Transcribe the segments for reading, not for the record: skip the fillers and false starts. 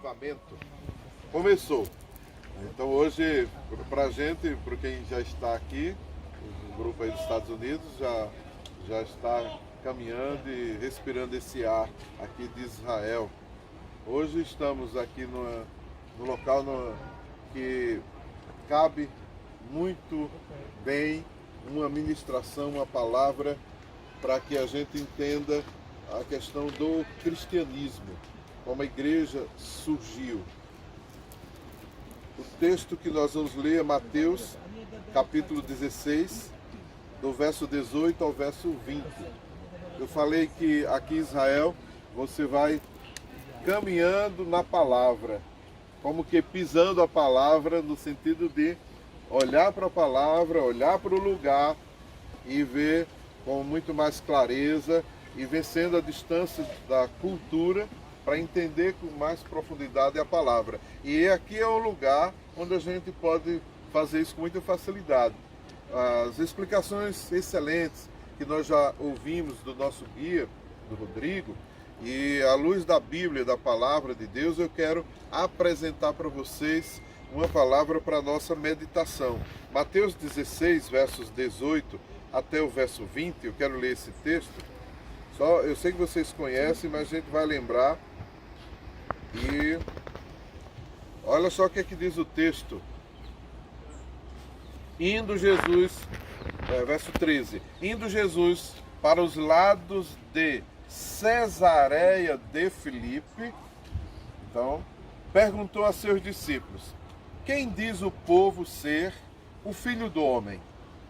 avivamento começou. Então hoje, para a gente, para quem já está aqui, o grupo aí dos Estados Unidos já está caminhando e respirando esse ar aqui de Israel. Hoje estamos aqui no local que cabe muito bem uma ministração, uma palavra, para que a gente entenda a questão do cristianismo, como a igreja surgiu. O texto que nós vamos ler é Mateus, capítulo 16, do verso 18 ao verso 20. Eu falei que aqui em Israel você vai caminhando na palavra, como que pisando a palavra, no sentido de olhar para a palavra, olhar para o lugar e ver com muito mais clareza e vencendo a distância da cultura para entender com mais profundidade a palavra. E aqui é um lugar onde a gente pode fazer isso com muita facilidade. As explicações excelentes que nós já ouvimos do nosso guia, do Rodrigo, e à luz da Bíblia, da palavra de Deus, eu quero apresentar para vocês uma palavra para a nossa meditação. Mateus 16, versos 18 até o verso 20, eu quero ler esse texto. Eu sei que vocês conhecem, mas a gente vai lembrar. E olha só o que é que diz o texto. Indo Jesus, verso 13, indo Jesus para os lados de Cesareia de Filipe, então, perguntou a seus discípulos: quem diz o povo ser o Filho do Homem?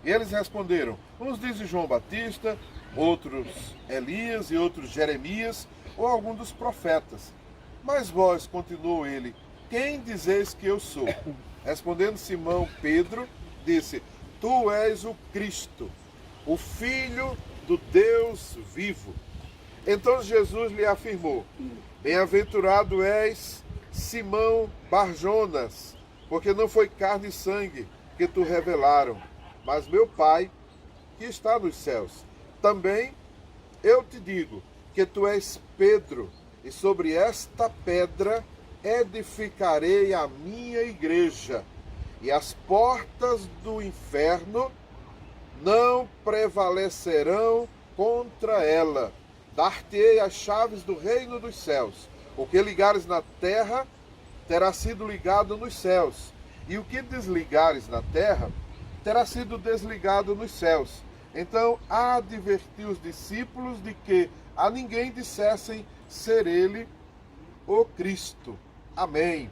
E eles responderam: uns dizem João Batista, outros Elias e outros Jeremias ou algum dos profetas. Mas vós, continuou ele, quem dizeis que eu sou? Respondendo Simão Pedro, disse: tu és o Cristo, o Filho do Deus vivo. Então Jesus lhe afirmou: bem-aventurado és, Simão Barjonas, porque não foi carne e sangue que te revelaram, mas meu Pai que está nos céus. Também eu te digo que tu és Pedro, e sobre esta pedra edificarei a minha igreja, e as portas do inferno não prevalecerão contra ela. Dar-te-ei as chaves do reino dos céus. O que ligares na terra terá sido ligado nos céus, e o que desligares na terra terá sido desligado nos céus. Então adverti os discípulos de que a ninguém dissessem ser ele o Cristo. Amém.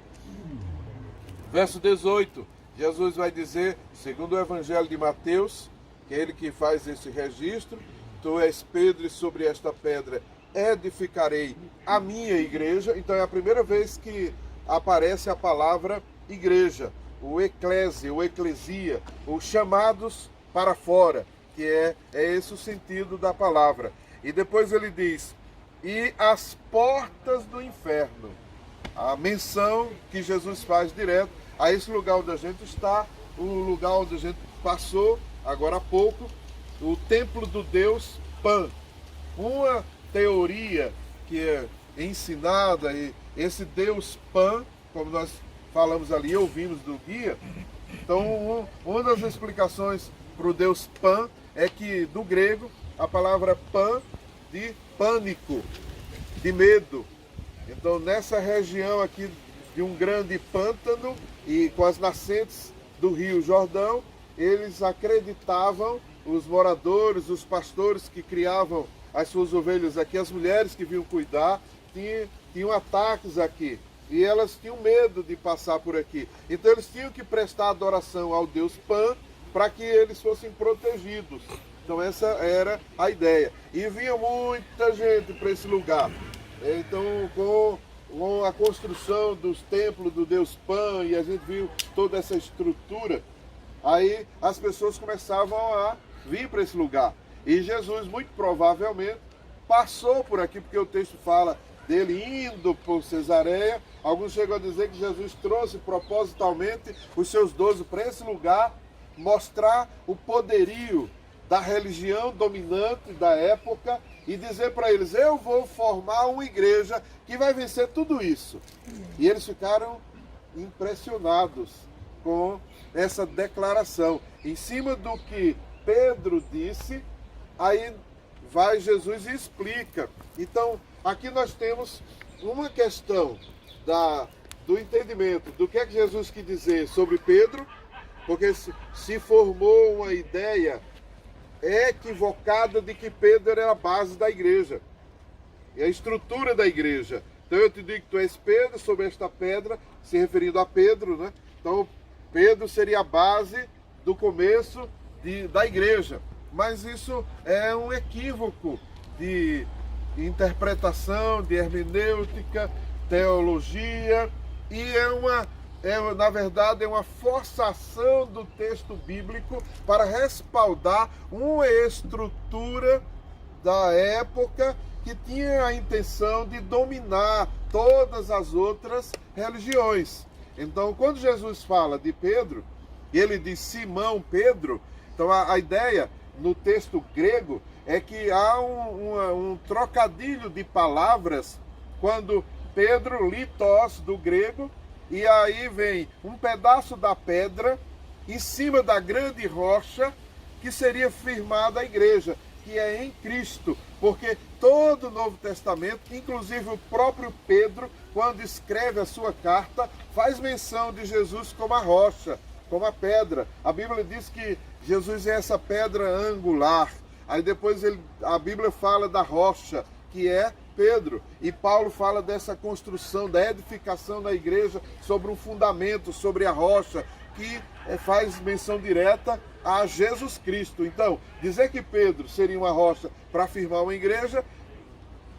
Verso 18, Jesus vai dizer, segundo o Evangelho de Mateus, que é ele que faz esse registro: tu és Pedro, e sobre esta pedra edificarei a minha igreja. Então é a primeira vez que aparece a palavra igreja, o eclésia, o eclesia, os chamados para fora, que é esse o sentido da palavra. E depois ele diz: e as portas do inferno. A menção que Jesus faz direto a esse lugar onde a gente está, o lugar onde a gente passou agora há pouco, o templo do Deus Pan. Uma teoria que é ensinada, e esse Deus Pan, como nós falamos ali, ouvimos do guia. Então, uma das explicações para o Deus Pan é que, do grego, a palavra pan, de pânico, de medo. Então, nessa região aqui de um grande pântano e com as nascentes do Rio Jordão, eles acreditavam, os moradores, os pastores que criavam as suas ovelhas aqui, as mulheres que vinham cuidar, tinham ataques aqui. E elas tinham medo de passar por aqui. Então eles tinham que prestar adoração ao Deus Pan para que eles fossem protegidos. Então essa era a ideia. E vinha muita gente para esse lugar. Então com a construção dos templos do Deus Pan, e a gente viu toda essa estrutura, aí as pessoas começavam a vir para esse lugar. E Jesus, muito provavelmente, passou por aqui, porque o texto fala dele indo por Cesareia. Alguns chegam a dizer que Jesus trouxe propositalmente os seus 12 para esse lugar, mostrar o poderio da religião dominante da época e dizer para eles: eu vou formar uma igreja que vai vencer tudo isso. E eles ficaram impressionados com essa declaração. Em cima do que Pedro disse, aí vai Jesus e explica. Então, aqui nós temos uma questão do entendimento do que é que Jesus quis dizer sobre Pedro, porque se formou uma ideia equivocada de que Pedro era a base da igreja, e a estrutura da igreja. Então eu te digo que tu és Pedro, sobre esta pedra, se referindo a Pedro, né? Então Pedro seria a base do começo da igreja. Mas isso é um equívoco de interpretação, de hermenêutica, teologia, e na verdade, é uma forçação do texto bíblico para respaldar uma estrutura da época que tinha a intenção de dominar todas as outras religiões. Então, quando Jesus fala de Pedro, ele diz Simão Pedro, então a ideia no texto grego é que há um trocadilho de palavras quando Pedro, litos do grego, e aí vem um pedaço da pedra em cima da grande rocha que seria firmada a igreja, que é em Cristo, porque todo o Novo Testamento, inclusive o próprio Pedro, quando escreve a sua carta, faz menção de Jesus como a rocha, como a pedra. A Bíblia diz que Jesus é essa pedra angular. Aí depois a Bíblia fala da rocha, que é Pedro. E Paulo fala dessa construção, da edificação da igreja sobre um fundamento, sobre a rocha, que faz menção direta a Jesus Cristo. Então, dizer que Pedro seria uma rocha para firmar uma igreja,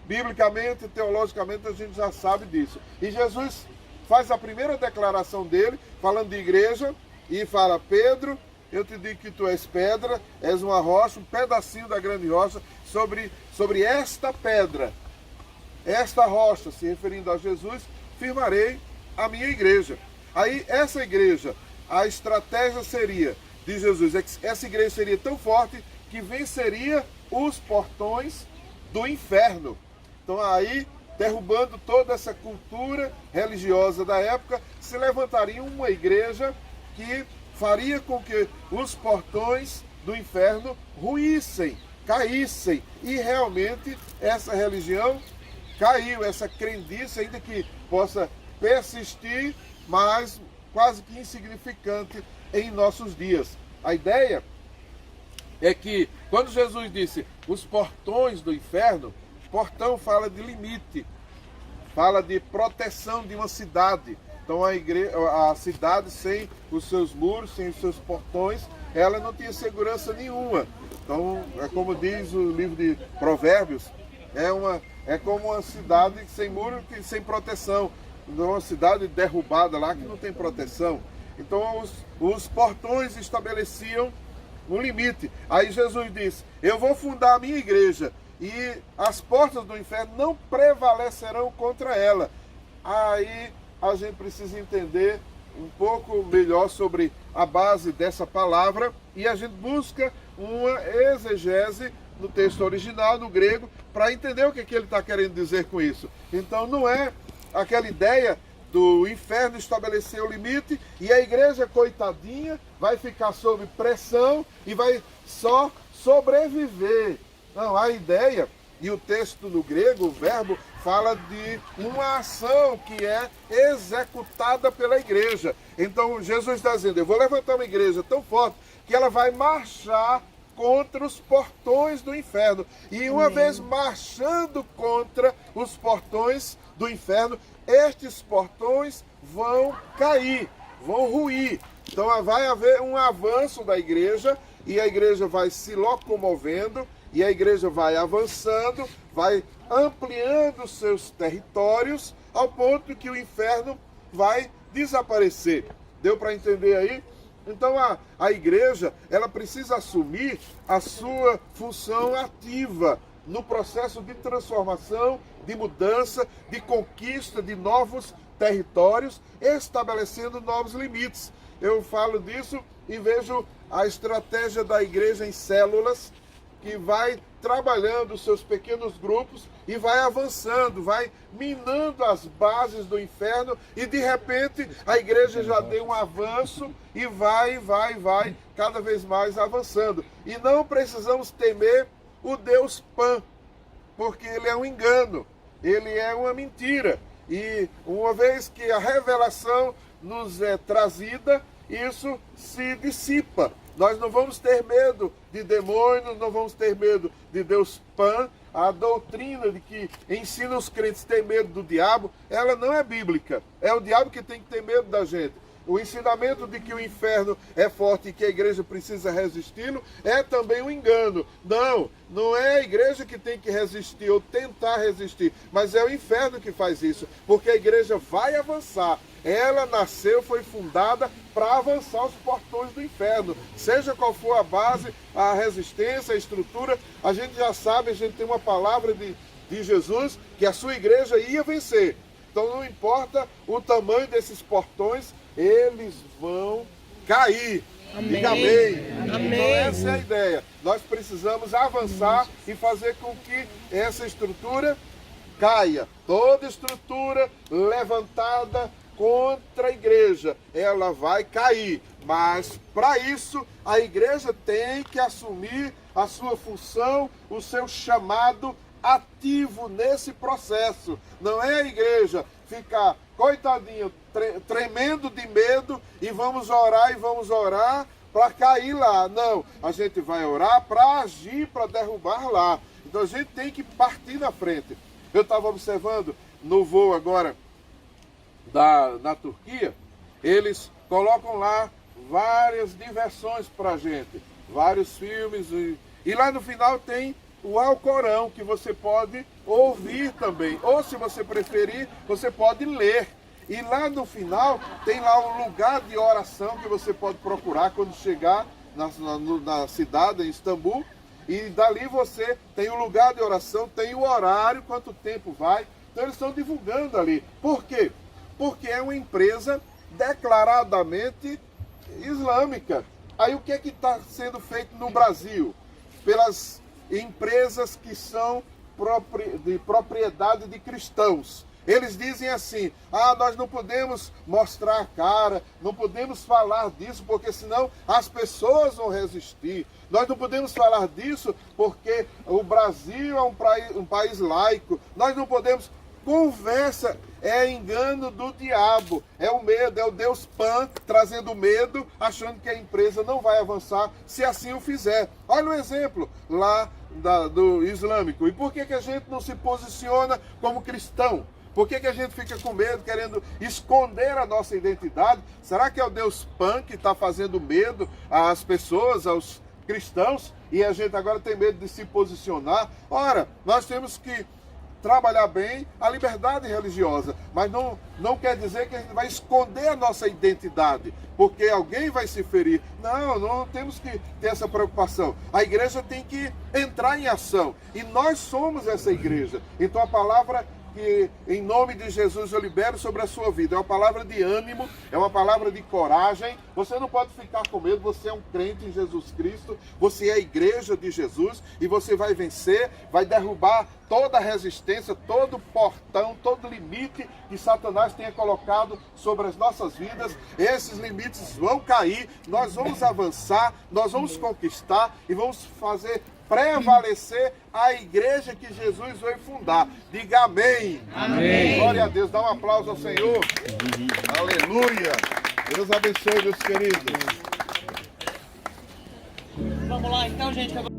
biblicamente, teologicamente, a gente já sabe disso. E Jesus faz a primeira declaração dele, falando de igreja, e fala: Pedro, eu te digo que tu és pedra, és uma rocha, um pedacinho da grande rocha, sobre esta pedra, esta rocha, se referindo a Jesus, firmarei a minha igreja. Aí essa igreja, a estratégia seria de Jesus, essa igreja seria tão forte que venceria os portões do inferno. Então aí, derrubando toda essa cultura religiosa da época, se levantaria uma igreja que faria com que os portões do inferno ruíssem, caíssem. E realmente essa religião caiu, essa crendice, ainda que possa persistir, mas quase que insignificante em nossos dias. A ideia é que, quando Jesus disse os portões do inferno, portão fala de limite, fala de proteção de uma cidade. Então a cidade sem os seus muros, sem os seus portões, ela não tinha segurança nenhuma. Então, é como diz o livro de Provérbios, é como uma cidade sem muro, sem proteção. Então, uma cidade derrubada lá que não tem proteção. Então os portões estabeleciam um limite. Aí Jesus disse: eu vou fundar a minha igreja e as portas do inferno não prevalecerão contra ela. Aí a gente precisa entender um pouco melhor sobre a base dessa palavra, e a gente busca uma exegese no texto original, no grego, para entender o que ele está querendo dizer com isso. Então não é aquela ideia do inferno estabelecer o limite e a igreja, coitadinha, vai ficar sob pressão e vai só sobreviver. Não, a ideia, e o texto no grego, o verbo, fala de uma ação que é executada pela igreja. Então Jesus está dizendo: eu vou levantar uma igreja tão forte que ela vai marchar contra os portões do inferno. E uma vez marchando contra os portões do inferno, estes portões vão cair, vão ruir. Então vai haver um avanço da igreja, e a igreja vai se locomovendo, e a igreja vai avançando, vai ampliando seus territórios, ao ponto que o inferno vai desaparecer. Deu para entender aí? Então a igreja, ela precisa assumir a sua função ativa no processo de transformação, de mudança, de conquista de novos territórios, estabelecendo novos limites. Eu falo disso e vejo a estratégia da igreja em células que vai trabalhando os seus pequenos grupos e vai avançando, vai minando as bases do inferno e de repente a igreja já deu um avanço e vai cada vez mais avançando. E não precisamos temer o Deus Pan, porque ele é um engano, ele é uma mentira. E uma vez que a revelação nos é trazida, isso se dissipa. Nós não vamos ter medo de demônios, não vamos ter medo de Deus Pan. A doutrina de que ensina os crentes a ter medo do diabo, ela não é bíblica. É o diabo que tem que ter medo da gente. O ensinamento de que o inferno é forte e que a igreja precisa resisti-lo é também um engano. Não é a igreja que tem que resistir ou tentar resistir, mas é o inferno que faz isso, porque a igreja vai avançar. Ela nasceu, foi fundada para avançar os portões do inferno. Seja qual for a base, a resistência, a estrutura, a gente já sabe, a gente tem uma palavra de Jesus que a sua igreja ia vencer. Então não importa o tamanho desses portões, eles vão cair. Amém. Diga amém. Amém. Então essa é a ideia. Nós precisamos avançar e fazer com que essa estrutura caia. Toda estrutura levantada contra a igreja, ela vai cair. Mas para isso a igreja tem que assumir a sua função, o seu chamado ativo nesse processo. Não é a igreja ficar, coitadinho, tremendo de medo e vamos orar para cair lá. Não, a gente vai orar para agir, para derrubar lá. Então a gente tem que partir na frente. Eu estava observando no voo agora na Turquia, eles colocam lá várias diversões para a gente, vários filmes e lá no final tem o Alcorão, que você pode ouvir também. Ou se você preferir, você pode ler. E lá no final tem lá um lugar de oração que você pode procurar quando chegar na cidade, em Istambul. E dali você tem o lugar de oração, tem o horário, quanto tempo vai. Então eles estão divulgando ali. Por quê? Porque é uma empresa declaradamente islâmica. Aí o que é que está sendo feito no Brasil? Pelas empresas que são de propriedade de cristãos. Eles dizem assim, nós não podemos mostrar a cara, não podemos falar disso, porque senão as pessoas vão resistir. Nós não podemos falar disso porque o Brasil é um país laico. Nós não podemos... Conversa é engano do diabo, é o medo, é o Deus Pan trazendo medo, achando que a empresa não vai avançar se assim o fizer. Olha o exemplo lá do islâmico. E por que a gente não se posiciona como cristão? Por que a gente fica com medo, querendo esconder a nossa identidade? Será que é o Deus Pan que está fazendo medo às pessoas, aos cristãos? E a gente agora tem medo de se posicionar? Ora, nós temos que trabalhar bem a liberdade religiosa, mas não quer dizer que a gente vai esconder a nossa identidade, porque alguém vai se ferir. Não temos que ter essa preocupação. A igreja tem que entrar em ação, e nós somos essa igreja. Então a palavra que em nome de Jesus eu libero sobre a sua vida é uma palavra de ânimo, é uma palavra de coragem. Você não pode ficar com medo, você é um crente em Jesus Cristo, você é a igreja de Jesus e você vai vencer, vai derrubar toda a resistência, todo portão, todo limite que Satanás tenha colocado sobre as nossas vidas. Esses limites vão cair, nós vamos avançar, nós vamos conquistar e vamos fazer prevalecer a igreja que Jesus veio fundar. Diga amém. Amém. Glória a Deus. Dá um aplauso ao Senhor. Aleluia. Deus abençoe, meus queridos. Vamos lá então, gente.